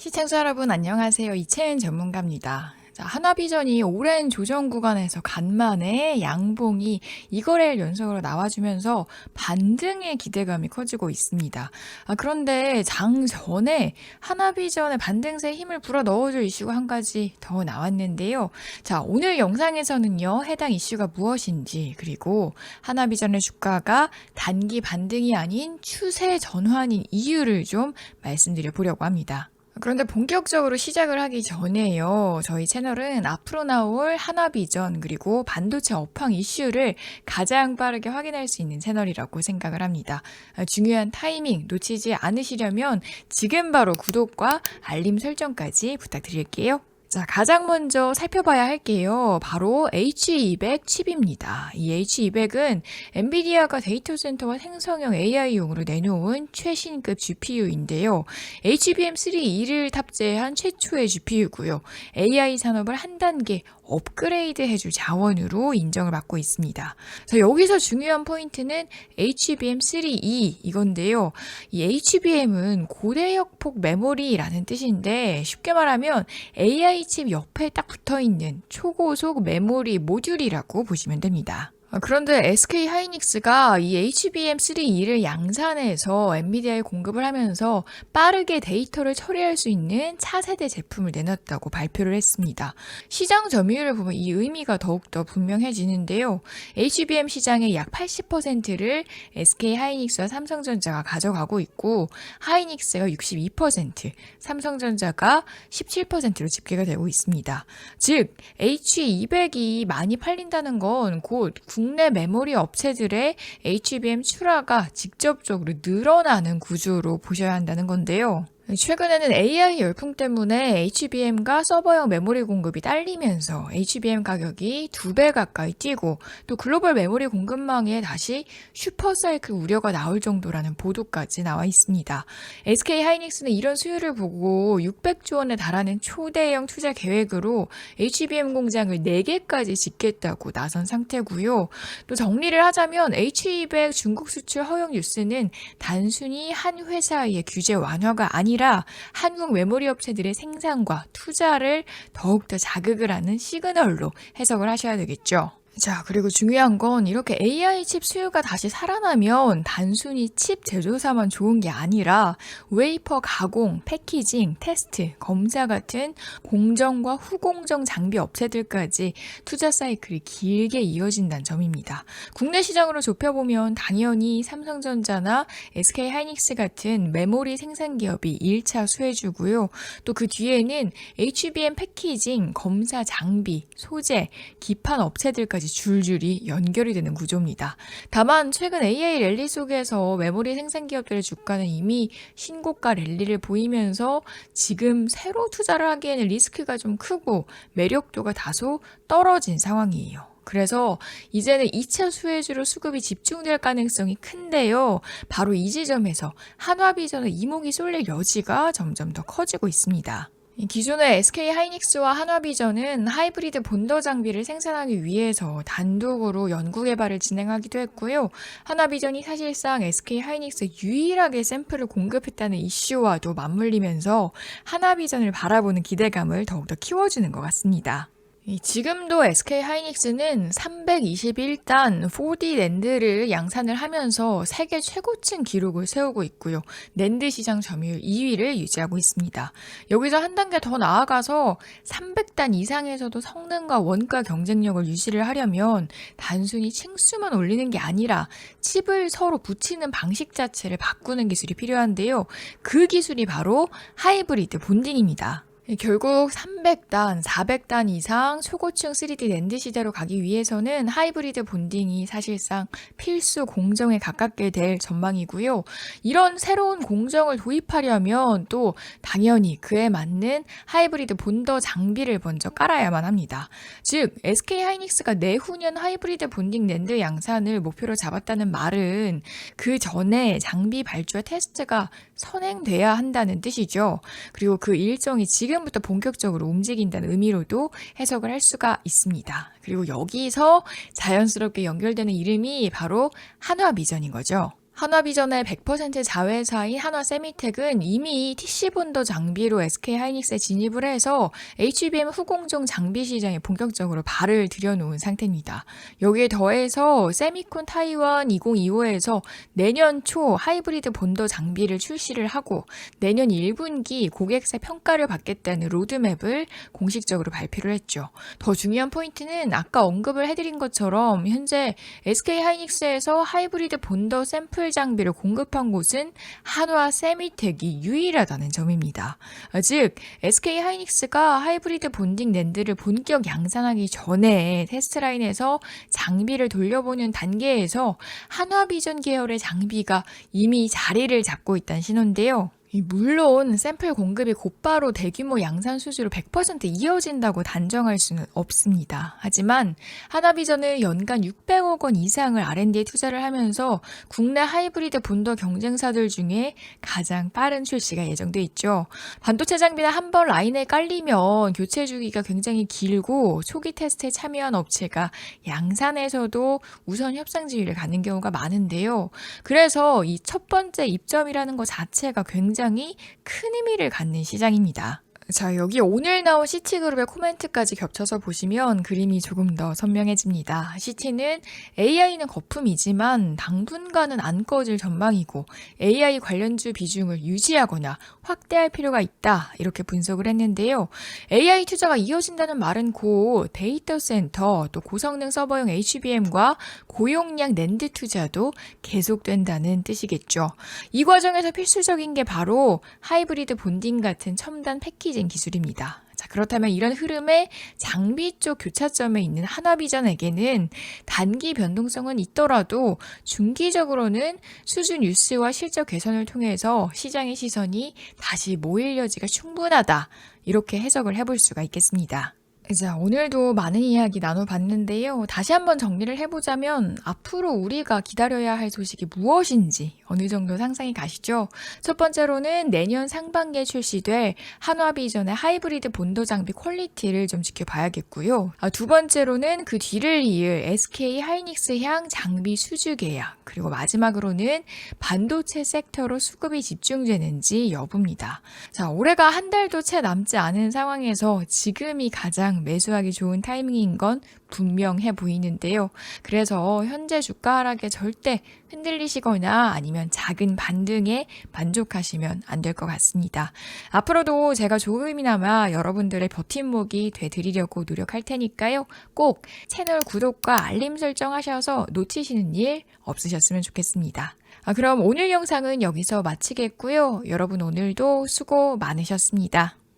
시청자 여러분 안녕하세요. 이채은 전문가입니다. 자, 하나비전이 오랜 조정 구간에서 간만에 양봉이 이거래일 연속으로 나와주면서 반등의 기대감이 커지고 있습니다. 그런데 장 전에 하나비전의 반등세에 힘을 불어 넣어줄 이슈가 한 가지 더 나왔는데요. 자, 오늘 영상에서는요, 해당 이슈가 무엇인지, 그리고 하나비전의 주가가 단기 반등이 아닌 추세 전환인 이유를 좀 말씀드려 보려고 합니다. 그런데 본격적으로 시작을 하기 전에요. 저희 채널은 앞으로 나올 하나비전 그리고 반도체 업황 이슈를 가장 빠르게 확인할 수 있는 채널이라고 생각을 합니다. 중요한 타이밍 놓치지 않으시려면 지금 바로 구독과 알림 설정까지 부탁드릴게요. 자, 가장 먼저 살펴봐야 할게요. 바로 H200 칩입니다. 이 H200은 엔비디아가 데이터 센터와 생성형 AI용으로 내놓은 최신급 GPU인데요. HBM3E를 탑재한 최초의 GPU고요. AI 산업을 한 단계 업그레이드 해줄 자원으로 인정을 받고 있습니다. 자, 여기서 중요한 포인트는 HBM3E 이건데요. 이 HBM은 고대역폭 메모리라는 뜻인데 쉽게 말하면 AI 칩 옆에 딱 붙어있는 초고속 메모리 모듈이라고 보시면 됩니다. 그런데 SK 하이닉스가 이 HBM3E를 양산해서 엔비디아에 공급을 하면서 빠르게 데이터를 처리할 수 있는 차세대 제품을 내놨다고 발표를 했습니다. 시장 점유율을 보면 이 의미가 더욱더 분명해지는데요. HBM 시장의 약 80%를 SK 하이닉스와 삼성전자가 가져가고 있고 하이닉스가 62%, 삼성전자가 17%로 집계가 되고 있습니다. 즉 H200이 많이 팔린다는 건 곧 국내 메모리 업체들의 HBM 출하가 직접적으로 늘어나는 구조로 보셔야 한다는 건데요. 최근에는 AI 열풍 때문에 HBM과 서버형 메모리 공급이 딸리면서 HBM 가격이 2배 가까이 뛰고 또 글로벌 메모리 공급망에 다시 슈퍼사이클 우려가 나올 정도라는 보도까지 나와 있습니다. SK 하이닉스는 이런 수요를 보고 600조 원에 달하는 초대형 투자 계획으로 HBM 공장을 4개까지 짓겠다고 나선 상태고요. 또 정리를 하자면 H200 중국 수출 허용 뉴스는 단순히 한 회사의 규제 완화가 아니라 한국 메모리 업체들의 생산과 투자를 더욱더 자극을 하는 시그널로 해석을 하셔야 되겠죠. 자, 그리고 중요한 건 이렇게 AI 칩 수요가 다시 살아나면 단순히 칩 제조사만 좋은 게 아니라 웨이퍼 가공, 패키징, 테스트, 검사 같은 공정과 후공정 장비 업체들까지 투자 사이클이 길게 이어진다는 점입니다. 국내 시장으로 좁혀보면 당연히 삼성전자나 SK 하이닉스 같은 메모리 생산 기업이 1차 수혜주고요. 또 그 뒤에는 HBM 패키징, 검사 장비, 소재, 기판 업체들까지 줄줄이 연결이 되는 구조입니다. 다만 최근 AI 랠리 속에서 메모리 생산 기업들의 주가는 이미 신고가 랠리를 보이면서 지금 새로 투자를 하기에는 리스크가 좀 크고 매력도가 다소 떨어진 상황이에요. 그래서 이제는 2차 수혜주로 수급이 집중될 가능성이 큰데요. 바로 이 지점에서 한화비전의 이목이 쏠릴 여지가 점점 더 커지고 있습니다. 기존의 SK 하이닉스와 한화비전은 하이브리드 본더 장비를 생산하기 위해서 단독으로 연구개발을 진행하기도 했고요. 한화비전이 사실상 SK 하이닉스 유일하게 샘플을 공급했다는 이슈와도 맞물리면서 한화비전을 바라보는 기대감을 더욱더 키워주는 것 같습니다. 지금도 SK 하이닉스는 321단 4D 낸드를 양산을 하면서 세계 최고층 기록을 세우고 있고요. 낸드 시장 점유율 2위를 유지하고 있습니다. 여기서 한 단계 더 나아가서 300단 이상에서도 성능과 원가 경쟁력을 유지를 하려면 단순히 층수만 올리는 게 아니라 칩을 서로 붙이는 방식 자체를 바꾸는 기술이 필요한데요. 그 기술이 바로 하이브리드 본딩입니다. 결국 300단, 400단 이상 초고층 3D 낸드 시대로 가기 위해서는 하이브리드 본딩이 사실상 필수 공정에 가깝게 될 전망이고요. 이런 새로운 공정을 도입하려면 또 당연히 그에 맞는 하이브리드 본더 장비를 먼저 깔아야만 합니다. 즉 SK 하이닉스가 내후년 하이브리드 본딩 낸드 양산을 목표로 잡았다는 말은 그 전에 장비 발주와 테스트가 선행돼야 한다는 뜻이죠. 그리고 그 일정이 지금부터 본격적으로 움직인다는 의미로도 해석을 할 수가 있습니다. 그리고 여기서 자연스럽게 연결되는 이름이 바로 한화비전인 거죠. 한화비전의 100% 자회사인 한화세미텍은 이미 TC본더 장비로 SK하이닉스에 진입을 해서 HBM 후공정 장비 시장에 본격적으로 발을 들여놓은 상태입니다. 여기에 더해서 세미콘 타이완 2025에서 내년 초 하이브리드 본더 장비를 출시를 하고 내년 1분기 고객사 평가를 받겠다는 로드맵을 공식적으로 발표를 했죠. 더 중요한 포인트는 아까 언급을 해드린 것처럼 현재 SK하이닉스에서 하이브리드 본더 샘플 장비를 공급한 곳은 한화세미텍이 유일하다는 점입니다. 즉 SK하이닉스가 하이브리드 본딩 낸드를 본격 양산하기 전에 테스트라인에서 장비를 돌려보는 단계에서 한화비전 계열의 장비가 이미 자리를 잡고 있다는 신호인데요. 물론 샘플 공급이 곧바로 대규모 양산 수주로 100% 이어진다고 단정할 수는 없습니다. 하지만 한화비전은 연간 600억 원 이상을 R&D에 투자를 하면서 국내 하이브리드 본더 경쟁사들 중에 가장 빠른 출시가 예정돼 있죠. 반도체 장비는 한 번 라인에 깔리면 교체 주기가 굉장히 길고 초기 테스트에 참여한 업체가 양산에서도 우선 협상 지위를 갖는 경우가 많은데요. 그래서 이 첫 번째 입점이라는 것 자체가 굉장히 큰 의미를 갖는 시장입니다. 자, 여기 오늘 나온 CT그룹의 코멘트까지 겹쳐서 보시면 그림이 조금 더 선명해집니다. CT는 AI는 거품이지만 당분간은 안 꺼질 전망이고 AI 관련주 비중을 유지하거나 확대할 필요가 있다. 이렇게 분석을 했는데요. AI 투자가 이어진다는 말은 곧 데이터 센터, 또 고성능 서버용 HBM과 고용량 낸드 투자도 계속된다는 뜻이겠죠. 이 과정에서 필수적인 게 바로 하이브리드 본딩 같은 첨단 패키징 기술입니다. 자, 그렇다면 이런 흐름에 장비 쪽 교차점에 있는 한화비전에게는 단기 변동성은 있더라도 중기적으로는 수주 뉴스와 실적 개선을 통해서 시장의 시선이 다시 모일 여지가 충분하다. 이렇게 해석을 해볼 수가 있겠습니다. 자, 오늘도 많은 이야기 나눠봤는데요. 다시 한번 정리를 해보자면 앞으로 우리가 기다려야 할 소식이 무엇인지 어느 정도 상상이 가시죠? 첫 번째로는 내년 상반기에 출시될 한화비전의 하이브리드 본더 장비 퀄리티를 좀 지켜봐야겠고요. 두 번째로는 그 뒤를 이을 SK하이닉스향 장비 수주 계약, 그리고 마지막으로는 반도체 섹터로 수급이 집중되는지 여부입니다. 자, 올해가 한 달도 채 남지 않은 상황에서 지금이 가장 매수하기 좋은 타이밍인 건 분명해 보이는데요. 그래서 현재 주가 하락에 절대 흔들리시거나 아니면 작은 반등에 만족하시면 안 될 것 같습니다. 앞으로도 제가 조금이나마 여러분들의 버팀목이 되드리려고 노력할 테니까요. 꼭 채널 구독과 알림 설정하셔서 놓치시는 일 없으셨으면 좋겠습니다. 그럼 오늘 영상은 여기서 마치겠고요. 여러분 오늘도 수고 많으셨습니다.